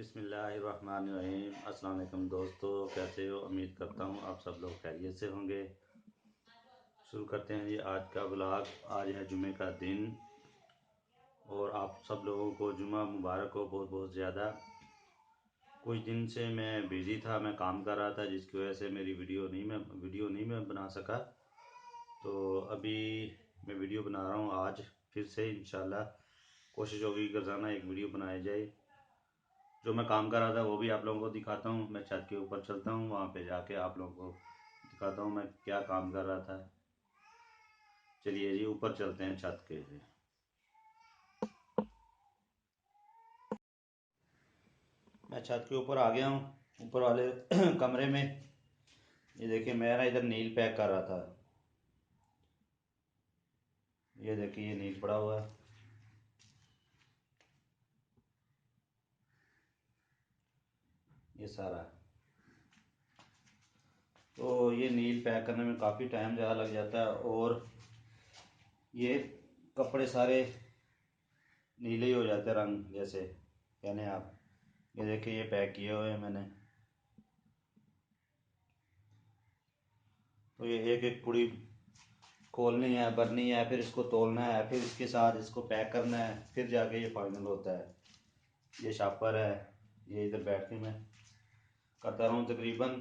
बिस्मिल्लाहिर्रहमानिर्रहीम। अस्सलाम वालेकुम दोस्तों, कैसे हो? उम्मीद करता हूँ आप सब लोग खैरियत से होंगे। शुरू करते हैं जी आज का व्लॉग। आज है जुमे का दिन और आप सब लोगों को जुमा मुबारक हो बहुत बहुत ज़्यादा। कुछ दिन से मैं बिज़ी था, मैं काम कर रहा था, जिसकी वजह से मेरी वीडियो नहीं मैं बना सका। तो अभी मैं वीडियो बना रहा हूँ। आज फिर से इंशाल्लाह कोशिश होगी कि रोज़ाना एक वीडियो बनाई जाए। जो मैं काम कर रहा था वो भी आप लोगों को दिखाता हूँ। मैं छत के ऊपर चलता हूँ, वहाँ पे जाके आप लोगों को दिखाता हूँ मैं क्या काम कर रहा था। चलिए जी ऊपर चलते हैं छत के। मैं छत के ऊपर आ गया हूँ, ऊपर वाले कमरे में। ये देखिए मैं ना इधर नील पैक कर रहा था। ये देखिए ये नील पड़ा हुआ है। ये सारा तो ये नील पैक करने में काफ़ी टाइम ज़्यादा लग जाता है। और ये कपड़े सारे नीले ही हो जाते हैं, रंग जैसे यानी आप ये देखिए ये पैक किए हुए हैं मैंने। तो ये एक एक पुड़ी खोलनी है, भरनी है, फिर इसको तोलना है, फिर इसके साथ इसको पैक करना है, फिर जाके ये फाइनल होता है। ये शापर है, ये इधर बैठ के मैं करता रहूँ। तकरीबन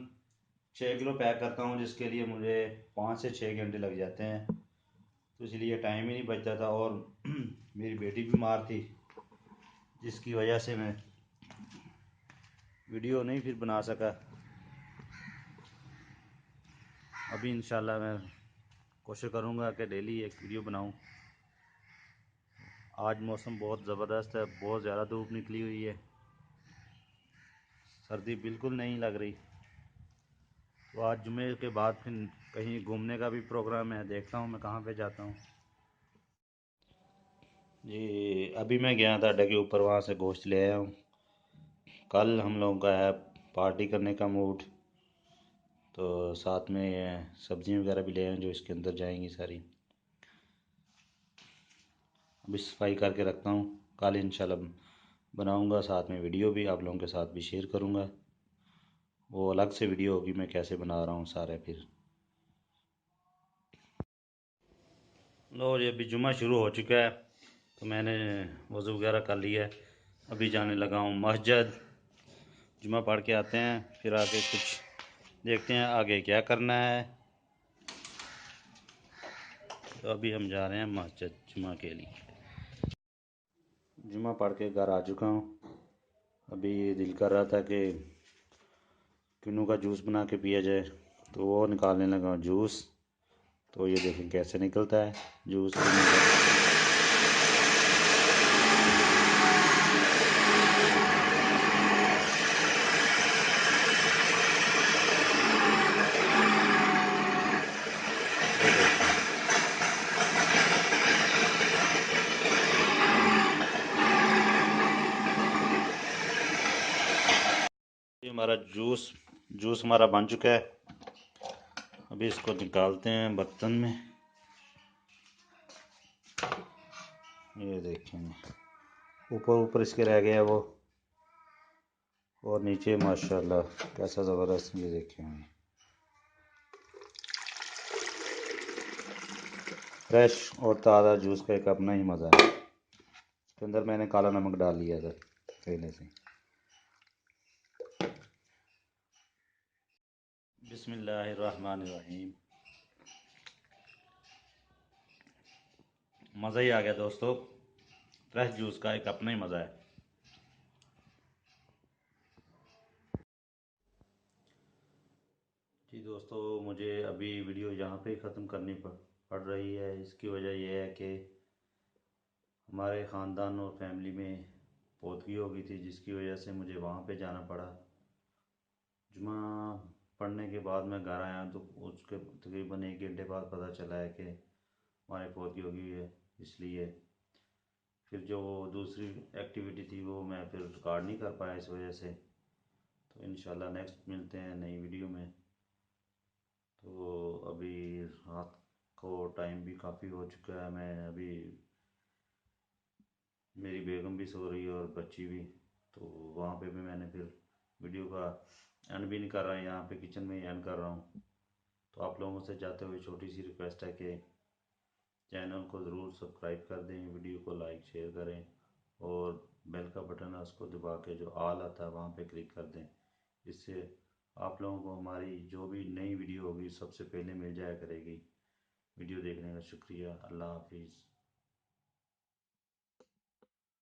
6 किलो पैक करता हूँ, जिसके लिए मुझे 5 से 6 घंटे लग जाते हैं। तो इसलिए टाइम ही नहीं बचता था। और मेरी बेटी बीमार थी, जिसकी वजह से मैं वीडियो नहीं फिर बना सका। अभी इंशाल्लाह मैं कोशिश करूँगा कि डेली एक वीडियो बनाऊँ। आज मौसम बहुत ज़बरदस्त है, बहुत ज़्यादा धूप निकली हुई है, सर्दी बिल्कुल नहीं लग रही। तो आज जुमे के बाद फिर कहीं घूमने का भी प्रोग्राम है, देखता हूँ मैं कहाँ पे जाता हूँ। जी अभी मैं गया था अड्डे के ऊपर, वहाँ से गोश्त ले आया हूँ। कल हम लोगों का है पार्टी करने का मूड, तो साथ में सब्जियाँ वगैरह भी ले आए जो इसके अंदर जाएंगी सारी। अभी सफाई करके रखता हूँ, कल इंशाल्लाह बनाऊँगा, साथ में वीडियो भी आप लोगों के साथ भी शेयर करूँगा। वो अलग से वीडियो होगी मैं कैसे बना रहा हूँ सारे। फिर लो ये अभी जुमा शुरू हो चुका है, तो मैंने वज़ू वगैरह कर लिया है। अभी जाने लगा हूँ मस्जिद, जुमा पढ़ के आते हैं, फिर आगे कुछ देखते हैं आगे क्या करना है। तो अभी हम जा रहे हैं मस्जिद जुमा के लिए। जुमा पढ़ के घर आ चुका हूँ। अभी दिल कर रहा था कि किन्नू का जूस बना के पिया जाए, तो वो निकालने लगा जूस। तो ये देखें कैसे निकलता है जूस। ये हमारा जूस हमारा बन चुका है। अभी इसको निकालते हैं बर्तन में। ये देखें ऊपर ऊपर इसके रह गया वो, और नीचे माशाल्लाह कैसा ज़बरदस्त। ये देखें फ्रेश और ताज़ा जूस का एक अपना ही मज़ा है। इसके अंदर मैंने काला नमक डाल लिया था पहले से। बिस्मिल्लाहिर्रहमानिर्रहीम। मज़ा ही आ गया दोस्तों, फ्रेश जूस का एक अपना ही मज़ा है। जी दोस्तों, मुझे अभी वीडियो यहाँ पे ख़त्म करनी पड़ रही है। इसकी वजह यह है कि हमारे ख़ानदान और फैमिली में पौधगी हो गई थी, जिसकी वजह से मुझे वहाँ पे जाना पड़ा। जुमा पढ़ने के बाद मैं घर आया तो उसके तकरीबन 1 घंटे बाद पता चला है कि हमारे पौधगी हो गई है। इसलिए फिर जो दूसरी एक्टिविटी थी वो मैं फिर रिकॉर्ड नहीं कर पाया इस वजह से। तो इंशाल्लाह नेक्स्ट मिलते हैं नई वीडियो में। तो अभी रात को टाइम भी काफ़ी हो चुका है। मैं अभी मेरी बेगम भी सो रही है और बच्ची भी। तो वहाँ पे भी मैंने फिर वीडियो का एंड भी नहीं कर रहा, यहाँ पे किचन में ही एंड कर रहा हूँ। तो आप लोगों से जाते हुए छोटी सी रिक्वेस्ट है कि चैनल को ज़रूर सब्सक्राइब कर दें, वीडियो को लाइक शेयर करें और बेल का बटन है उसको दबा के जो ऑल आता है वहाँ पे क्लिक कर दें। इससे आप लोगों को हमारी जो भी नई वीडियो होगी सबसे पहले मिल जाया करेगी। वीडियो देखने का शुक्रिया। अल्लाह हाफिज़।